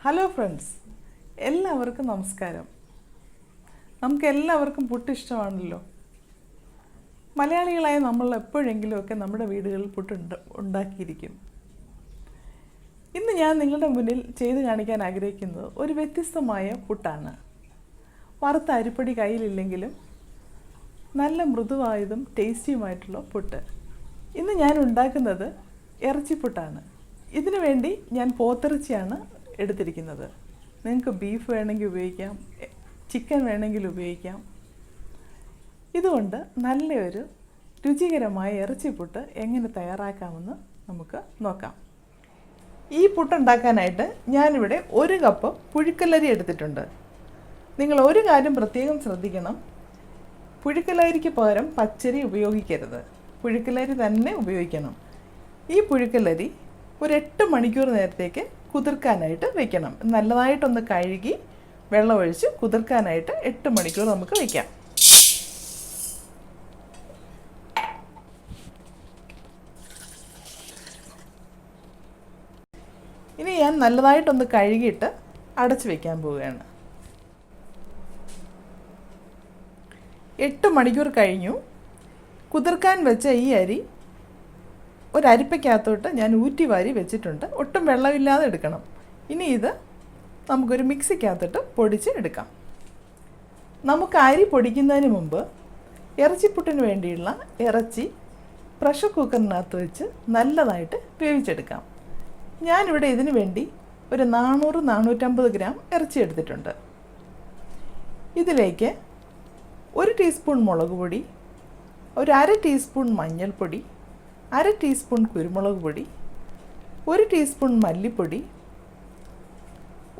Hello friends, എല്ലാവർക്കും നമസ്കാരം. നമുക്കെല്ലാവർക്കും പുട്ട് ഇഷ്ടമാണല്ലോ. മലയാളികളായ നമ്മൾ എപ്പോഴെങ്കിലുമൊക്കെ നമ്മുടെ വീടുകളിൽ പുട്ട് ഉണ്ടാക്കിയിരിക്കും. ഇന്ന് ഞാൻ നിങ്ങളുടെ മുന്നിൽ ചെയ്ത് കാണിക്കാൻ ആഗ്രഹിക്കുന്നത് ഒരു വ്യത്യസ്തമായ പുട്ടാണ്. വറുത്ത അരിപ്പൊടി കയ്യിലില്ലെങ്കിലും നല്ല മൃദുവായതും ടേസ്റ്റിയുമായിട്ടുള്ള പുട്ട്. ഇന്ന് ഞാൻ ഉണ്ടാക്കുന്നത് ഇറച്ചിപ്പുട്ടാണ്. ഇതിനു വേണ്ടി ഞാൻ പോത്തിറച്ചിയാണ് എടുത്തിരിക്കുന്നത്. നിങ്ങൾക്ക് ബീഫ് വേണമെങ്കിൽ ഉപയോഗിക്കാം, ചിക്കൻ വേണമെങ്കിൽ ഉപയോഗിക്കാം. ഇതുകൊണ്ട് നല്ലൊരു രുചികരമായ ഇറച്ചിപ്പുട്ട് എങ്ങനെ തയ്യാറാക്കാമെന്ന് നമുക്ക് നോക്കാം. ഈ പുട്ടുണ്ടാക്കാനായിട്ട് ഞാനിവിടെ 1 കപ്പ് പുഴുക്കലരി എടുത്തിട്ടുണ്ട്. നിങ്ങൾ ഒരു കാര്യം പ്രത്യേകം ശ്രദ്ധിക്കണം, പുഴുക്കലരിക്ക് പകരം പച്ചരി ഉപയോഗിക്കരുത്, പുഴുക്കലരി തന്നെ ഉപയോഗിക്കണം. ഈ പുഴുക്കലരി ഒരു 8 മണിക്കൂർ നേരത്തേക്ക് കുതിർക്കാനായിട്ട് വെക്കണം. നല്ലതായിട്ടൊന്ന് കഴുകി വെള്ളമൊഴിച്ച് കുതിർക്കാനായിട്ട് 8 മണിക്കൂർ നമുക്ക് വയ്ക്കാം. ഇനി ഞാൻ നല്ലതായിട്ടൊന്ന് കഴുകിയിട്ട് അടച്ചു വയ്ക്കാൻ പോവുകയാണ്. 8 മണിക്കൂർ കഴിഞ്ഞു. കുതിർക്കാൻ വെച്ച ഈ അരി ഒരു അരിപ്പയ്ക്കകത്തോട്ട് ഞാൻ ഊറ്റി വാരി വെച്ചിട്ടുണ്ട്. ഒട്ടും വെള്ളമില്ലാതെ എടുക്കണം. ഇനി ഇത് നമുക്കൊരു മിക്സിക്കകത്തിട്ട് പൊടിച്ച് എടുക്കാം. നമുക്ക് അരി പൊടിക്കുന്നതിന് മുമ്പ് ഇറച്ചിപ്പുട്ടിന് വേണ്ടിയുള്ള ഇറച്ചി പ്രഷർ കുക്കറിനകത്ത് വെച്ച് നല്ലതായിട്ട് വേവിച്ചെടുക്കാം. ഞാനിവിടെ ഇതിനു വേണ്ടി ഒരു 400-450 ഗ്രാം ഇറച്ചി എടുത്തിട്ടുണ്ട്. ഇതിലേക്ക് 1 ടീസ്പൂൺ മുളക് പൊടി, ഒരു 1/2 ടീസ്പൂൺ മഞ്ഞൾപ്പൊടി, 1/2 ടീസ്പൂൺ കുരുമുളക് പൊടി, 1 ടീസ്പൂൺ മല്ലിപ്പൊടി,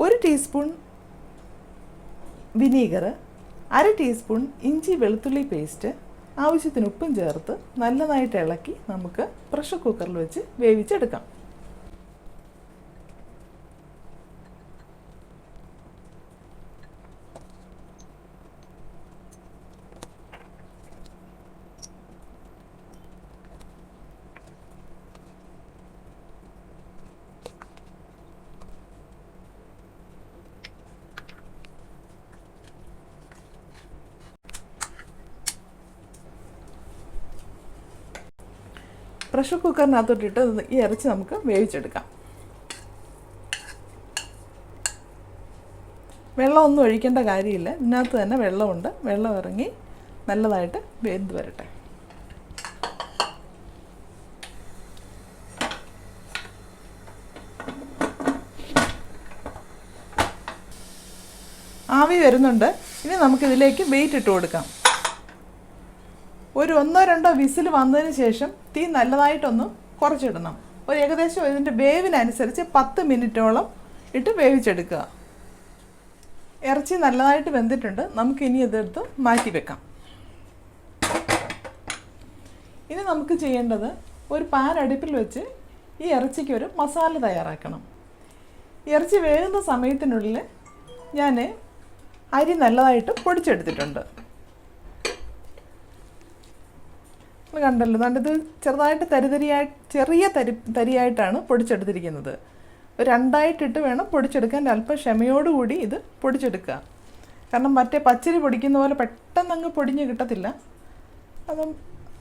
1 ടീസ്പൂൺ വിനീഗർ, 1/2 ടീസ്പൂൺ ഇഞ്ചി വെളുത്തുള്ളി പേസ്റ്റ്, ആവശ്യത്തിന് ഉപ്പും ചേർത്ത് നല്ലതായിട്ട് ഇളക്കി നമുക്ക് പ്രഷർ കുക്കറിൽ വെച്ച് വേവിച്ചെടുക്കാം. പ്രഷർ കുക്കറിനകത്തോട്ടിട്ട് ഈ ഇറച്ചി നമുക്ക് വേവിച്ചെടുക്കാം. വെള്ളമൊന്നും ഒഴിക്കേണ്ട കാര്യമില്ല, ഇതിനകത്ത് തന്നെ വെള്ളമുണ്ട്. വെള്ളം ഇറങ്ങി നല്ലതായിട്ട് വെന്ത് വരട്ടെ. ആവി വരുന്നുണ്ട്. ഇനി നമുക്കിതിലേക്ക് വെയിറ്റ് ഇട്ട് കൊടുക്കാം. ഒരു 1-2 വിസിൽ വന്നതിന് ശേഷം തീ നല്ലതായിട്ടൊന്ന് കുറച്ചിടണം. ഒരു ഏകദേശം ഇതിൻ്റെ വേവിനനുസരിച്ച് 10 മിനിറ്റോളം ഇട്ട് വേവിച്ചെടുക്കുക. ഇറച്ചി നല്ലതായിട്ട് വെന്തിട്ടുണ്ട്. നമുക്കിനി ഇതെടുത്ത് മാറ്റി വെക്കാം. ഇനി നമുക്ക് ചെയ്യേണ്ടത് ഒരു പാൻ അടുപ്പിൽ വെച്ച് ഈ ഇറച്ചിക്ക് ഒരു മസാല തയ്യാറാക്കണം. ഇറച്ചി വേകുന്ന സമയത്തിനുള്ളിൽ ഞാൻ അരി നല്ലതായിട്ട് പൊടിച്ചെടുത്തിട്ടുണ്ട്. കണ്ടല്ലോ, ഇത് ചെറുതായിട്ട് ചെറിയ തരിയായിട്ടാണ് പൊടിച്ചെടുത്തിരിക്കുന്നത്. 2ആയിട്ടിട്ട് വേണം പൊടിച്ചെടുക്കാൻ. അല്പം ക്ഷമയോടുകൂടി ഇത് പൊടിച്ചെടുക്കുക. കാരണം മറ്റേ പച്ചരി പൊടിക്കുന്ന പോലെ പെട്ടെന്ന് അങ്ങ് പൊടിഞ്ഞ് കിട്ടത്തില്ല. അതും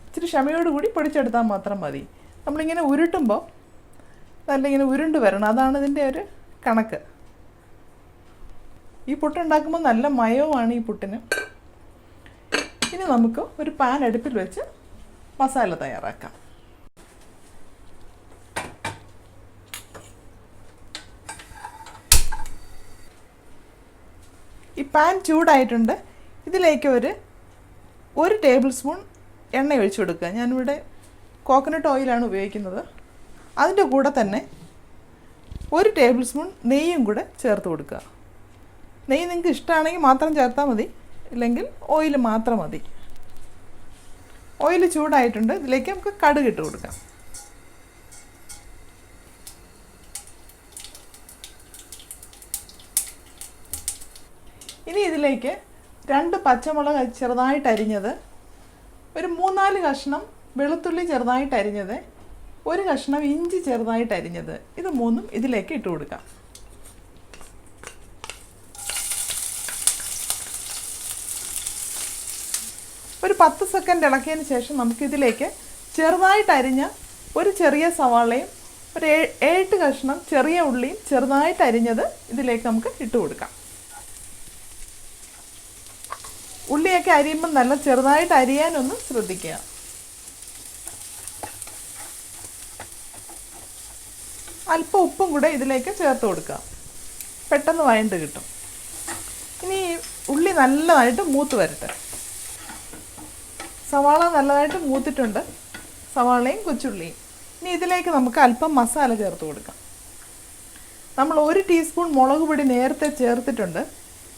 ഇച്ചിരി ക്ഷമയോടുകൂടി പൊടിച്ചെടുത്താൽ മാത്രം മതി. നമ്മളിങ്ങനെ ഉരുട്ടുമ്പോൾ നല്ല ഇങ്ങനെ ഉരുണ്ട് വരണം, അതാണ് ഇതിൻ്റെ ഒരു കണക്ക്. ഈ പുട്ടുണ്ടാക്കുമ്പോൾ നല്ല മയവുമാണ് ഈ പുട്ടിന്. ഇനി നമുക്ക് ഒരു പാൻ അടുപ്പിൽ വെച്ച് മസാല തയ്യാറാക്കാം. ഈ പാൻ ചൂടായിട്ടുണ്ട്. ഇതിലേക്ക് ഒരു ടേബിൾ സ്പൂൺ എണ്ണ ഒഴിച്ചു കൊടുക്കുക. ഞാനിവിടെ കോക്കനട്ട് ഓയിലാണ് ഉപയോഗിക്കുന്നത്. അതിൻ്റെ കൂടെ തന്നെ 1 ടേബിൾ സ്പൂൺ നെയ്യും കൂടെ ചേർത്ത് കൊടുക്കുക. നെയ്യ് നിങ്ങൾക്ക് ഇഷ്ടമാണെങ്കിൽ മാത്രം ചേർത്താൽ മതി, ഇല്ലെങ്കിൽ ഓയിൽ മാത്രം മതി. ഓയിൽ ചൂടായിട്ടുണ്ട്. ഇതിലേക്ക് നമുക്ക് കടുക് ഇട്ട് കൊടുക്കാം. ഇനി ഇതിലേക്ക് 2 പച്ചമുളക് ചെറുതായിട്ട് അരിഞ്ഞത്, ഒരു 3-4 കഷ്ണം വെളുത്തുള്ളി ചെറുതായിട്ട് അരിഞ്ഞത്, 1 കഷ്ണം ഇഞ്ചി ചെറുതായിട്ട് അരിഞ്ഞത്, ഇത് 3ഉം ഇതിലേക്ക് ഇട്ട് കൊടുക്കാം. ഒരു 10 സെക്കൻഡ് ഇളക്കിയതിന് ശേഷം നമുക്കിതിലേക്ക് ചെറുതായിട്ട് അരിഞ്ഞ ഒരു ചെറിയ സവാളയും ഒരു 7 കഷ്ണം ചെറിയ ഉള്ളിയും ചെറുതായിട്ട് അരിഞ്ഞത് ഇതിലേക്ക് നമുക്ക് ഇട്ട് കൊടുക്കാം. ഉള്ളിയൊക്കെ അരിയുമ്പോൾ നല്ല ചെറുതായിട്ട് അരിയാനൊന്ന് ശ്രദ്ധിക്കുക. അല്പം ഉപ്പും കൂടെ ഇതിലേക്ക് ചേർത്ത് കൊടുക്കുക. പെട്ടെന്ന് വഴണ്ട് കിട്ടും. ഇനി ഉള്ളി നല്ലതായിട്ട് മൂത്ത് വരട്ടെ. സവാള നല്ലതായിട്ട് മൂത്തിട്ടുണ്ട്, സവാളയും കൊച്ചുള്ളിയും. ഇനി ഇതിലേക്ക് നമുക്ക് അല്പം മസാല ചേർത്ത് കൊടുക്കാം. നമ്മൾ 1 ടീസ്പൂൺ മുളക് പൊടി നേരത്തെ ചേർത്തിട്ടുണ്ട്.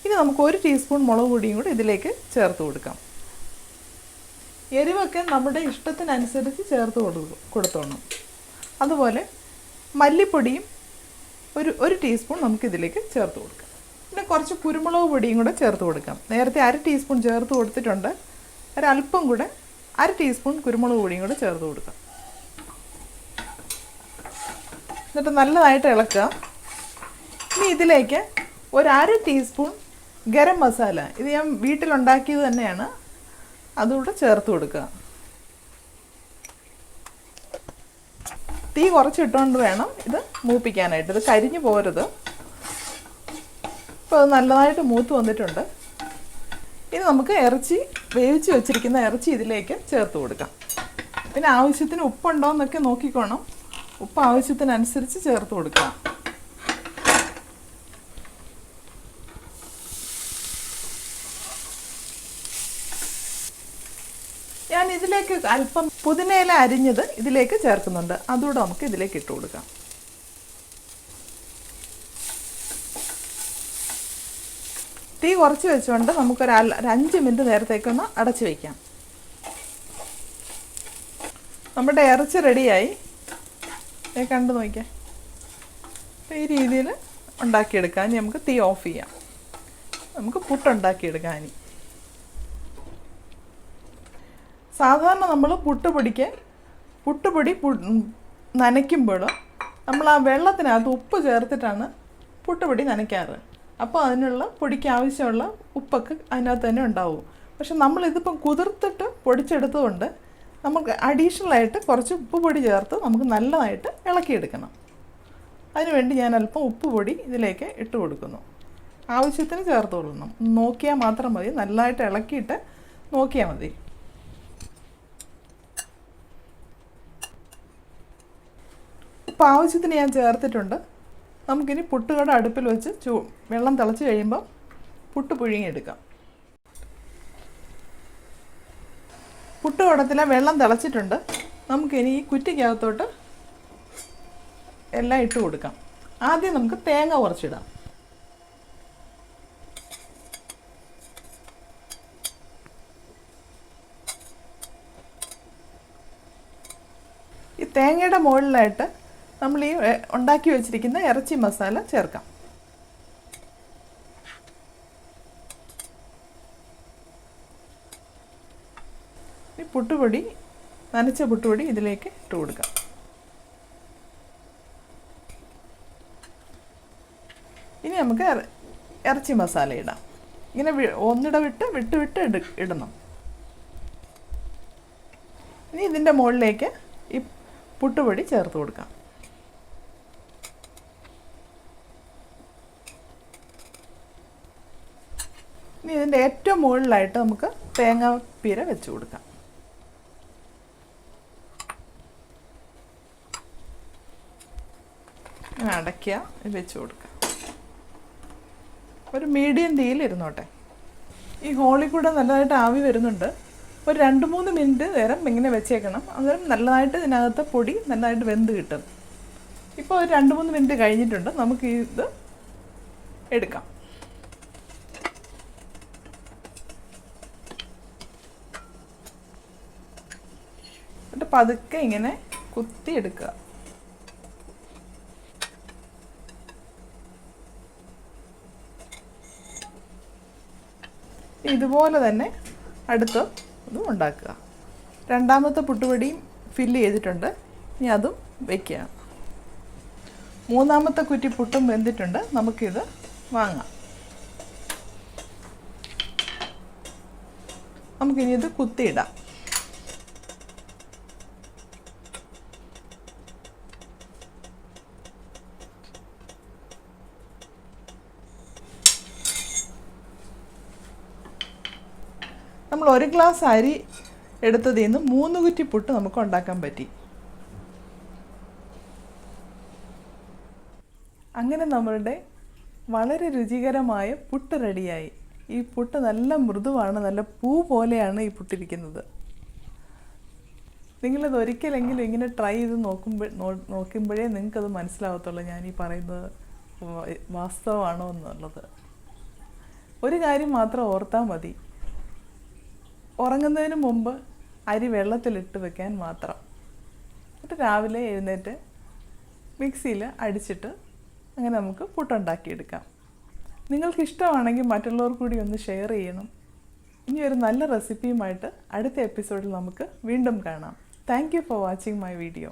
ഇനി നമുക്ക് 1 ടീസ്പൂൺ മുളക് പൊടിയും കൂടി ഇതിലേക്ക് ചേർത്ത് കൊടുക്കാം. എരിവൊക്കെ നമ്മുടെ ഇഷ്ടത്തിനനുസരിച്ച് ചേർത്ത് കൊടുത്തോണം. അതുപോലെ മല്ലിപ്പൊടിയും ഒരു ടീസ്പൂൺ നമുക്കിതിലേക്ക് ചേർത്ത് കൊടുക്കാം. പിന്നെ കുറച്ച് കുരുമുളക് പൊടിയും കൂടെ ചേർത്ത് കൊടുക്കാം. നേരത്തെ 1/2 ടീസ്പൂൺ ചേർത്ത് കൊടുത്തിട്ടുണ്ട്. ഒരല്പം കൂടെ 1/2 ടീസ്പൂൺ കുരുമുളക് പൊടിയും കൂടെ ചേർത്ത് കൊടുക്കാം. എന്നിട്ട് നല്ലതായിട്ട് ഇളക്കുക. ഇനി ഇതിലേക്ക് 1/2 ടീസ്പൂൺ ഗരം മസാല, ഇത് ഞാൻ വീട്ടിലുണ്ടാക്കിയത് തന്നെയാണ്, അതുകൂടെ ചേർത്ത് കൊടുക്കുക. തീ കുറച്ചിട്ടുകൊണ്ട് വേണം ഇത് മൂപ്പിക്കാനായിട്ട്, ഇത് കരിഞ്ഞു പോരുത്. ഇപ്പോൾ അത് നല്ലതായിട്ട് മൂത്ത് വന്നിട്ടുണ്ട്. ഇനി നമുക്ക് വേവിച്ച് വെച്ചിരിക്കുന്ന ഇറച്ചി ഇതിലേക്ക് ചേർത്ത് കൊടുക്കാം. പിന്നെ ആവശ്യത്തിന് ഉപ്പുണ്ടോ എന്നൊക്കെ നോക്കിക്കോണം. ഉപ്പ് ആവശ്യത്തിനനുസരിച്ച് ചേർത്ത് കൊടുക്കാം. ഞാൻ ഇതിലേക്ക് അല്പം പുതിനയില അരിഞ്ഞത് ഇതിലേക്ക് ചേർക്കുന്നുണ്ട്. അതുകൂടെ നമുക്ക് ഇതിലേക്ക് ഇട്ട് കൊടുക്കാം. തീ കുറച്ച് വെച്ചുകൊണ്ട് നമുക്കൊരു 5 മിനിറ്റ് നേരത്തേക്കൊന്ന് അടച്ചു വയ്ക്കാം. നമ്മുടെ ഇറച്ചി റെഡിയായി. കണ്ടു നോക്കിയാൽ ഈ രീതിയിൽ ഉണ്ടാക്കിയെടുക്കാം. ഇനി നമുക്ക് തീ ഓഫ് ചെയ്യാം. നമുക്ക് പുട്ടുണ്ടാക്കിയെടുക്കാം. ഇനി സാധാരണ നമ്മൾ പുട്ടുപൊടി നനയ്ക്കുമ്പോൾ നമ്മൾ ആ വെള്ളത്തിനകത്ത് ഉപ്പ് ചേർത്തിട്ടാണ് പുട്ടുപൊടി നനയ്ക്കാറ്. അപ്പോൾ അതിനുള്ള പൊടിക്ക് ആവശ്യമുള്ള ഉപ്പൊക്കെ അതിനകത്ത് തന്നെ ഉണ്ടാവും. പക്ഷെ നമ്മളിതിപ്പം കുതിർത്തിട്ട് പൊടിച്ചെടുത്തതുകൊണ്ട് നമുക്ക് അഡീഷണലായിട്ട് കുറച്ച് ഉപ്പ് പൊടി ചേർത്ത് നമുക്ക് നല്ലതായിട്ട് ഇളക്കിയെടുക്കണം. അതിനുവേണ്ടി ഞാൻ അല്പം ഉപ്പ് പൊടി ഇതിലേക്ക് ഇട്ട് കൊടുക്കുന്നു. ആവശ്യത്തിന് ചേർത്ത് കൊടുക്കണം. നോക്കിയാൽ മാത്രം മതി, നല്ലതായിട്ട് ഇളക്കിയിട്ട് നോക്കിയാൽ മതി. ഉപ്പ് ആവശ്യത്തിന് ഞാൻ ചേർത്തിട്ടുണ്ട്. നമുക്കിനി പുട്ടുകട അടുപ്പിൽ വെച്ച് വെള്ളം തിളച്ച് കഴിയുമ്പോൾ പുട്ട് പുഴുങ്ങിയെടുക്കാം. പുട്ടുകുടത്തിലെ വെള്ളം തിളച്ചിട്ടുണ്ട്. നമുക്കിനി ഈ കുറ്റിക്കകത്തോട്ട് എല്ലാം ഇട്ട് കൊടുക്കാം. ആദ്യം നമുക്ക് തേങ്ങ കുറച്ചിടാം. ഈ തേങ്ങയുടെ മുകളിലായിട്ട് നമ്മൾ ഈ ഉണ്ടാക്കി വെച്ചിരിക്കുന്ന ഇറച്ചി മസാല ചേർക്കാം. ഈ പുട്ടുപൊടി, നനച്ച പുട്ടുപൊടി ഇതിലേക്ക് ഇട്ട് കൊടുക്കാം. ഇനി നമുക്ക് ഇറച്ചി മസാല ഇടാം. ഇങ്ങനെ വിട്ട് ഇടണം. ഇനി ഇതിൻ്റെ മുകളിലേക്ക് ഈ പുട്ടുപൊടി ചേർത്ത് കൊടുക്കാം. ഇനി ഇതിൻ്റെ ഏറ്റവും മുകളിലായിട്ട് നമുക്ക് തേങ്ങാപ്പീര വെച്ച് കൊടുക്കാം. അടയ്ക്കുക, വെച്ച് കൊടുക്കുക. ഒരു മീഡിയം തീയിൽ ഇരുന്നോട്ടെ. ഈ ഹോളിൽ കൂടെ നല്ലതായിട്ട് ആവി വരുന്നുണ്ട്. ഒരു 2-3 മിനിറ്റ് നേരം ഇങ്ങനെ വെച്ചേക്കണം. അന്നേരം നല്ലതായിട്ട് ഇതിനകത്ത് പൊടി നല്ലതായിട്ട് വെന്ത് കിട്ടും. ഇപ്പോൾ ഒരു 2-3 മിനിറ്റ് കഴിഞ്ഞിട്ടുണ്ട്. നമുക്ക് ഇത് എടുക്കാം. എന്നിട്ട് പതുക്കെ ഇങ്ങനെ കുത്തി എടുക്കുക. ഇതുപോലെ തന്നെ അടുത്ത ഇതും ഉണ്ടാക്കുക. രണ്ടാമത്തെ പുട്ടുപൊടിയും ഫില്ല് ചെയ്തിട്ടുണ്ട്. ഇനി അതും വയ്ക്കുക. മൂന്നാമത്തെ കുറ്റി പുട്ടും വെന്തിട്ടുണ്ട്. നമുക്കിത് വാങ്ങാം. നമുക്കിനി ഇത് കുത്തിയിടാം. നമ്മൾ 1 ഗ്ലാസ് അരി എടുത്തതിൽ നിന്ന് 3 കുറ്റി പുട്ട് നമുക്ക് ഉണ്ടാക്കാൻ പറ്റി. അങ്ങനെ നമ്മളുടെ വളരെ രുചികരമായ പുട്ട് റെഡിയായി. ഈ പുട്ട് നല്ല മൃദുവാണ്, നല്ല പൂ പോലെയാണ് ഈ പുട്ടിരിക്കുന്നത്. നിങ്ങളിത് ഒരിക്കലെങ്കിലും ഇങ്ങനെ ട്രൈ ചെയ്ത് നോക്കുമ്പോഴേ നിങ്ങൾക്കത് മനസ്സിലാവത്തുള്ളൂ ഞാൻ ഈ പറയുന്നത് വാസ്തവമാണോ എന്നുള്ളത്. ഒരു കാര്യം മാത്രം ഓർത്താൽ മതി, ഉറങ്ങുന്നതിന് മുമ്പ് അരി വെള്ളത്തിലിട്ട് വെക്കാൻ മാത്രം. എന്നിട്ട് രാവിലെ എഴുന്നേറ്റ് മിക്സിയിൽ അടിച്ചിട്ട് അങ്ങനെ നമുക്ക് പുട്ടുണ്ടാക്കിയെടുക്കാം. നിങ്ങൾക്കിഷ്ടമാണെങ്കിൽ മറ്റുള്ളവർ കൂടി ഒന്ന് ഷെയർ ചെയ്യണം. ഇനി ഒരു നല്ല റെസിപ്പിയുമായിട്ട് അടുത്ത എപ്പിസോഡിൽ നമുക്ക് വീണ്ടും കാണാം. Thank you for watching my video.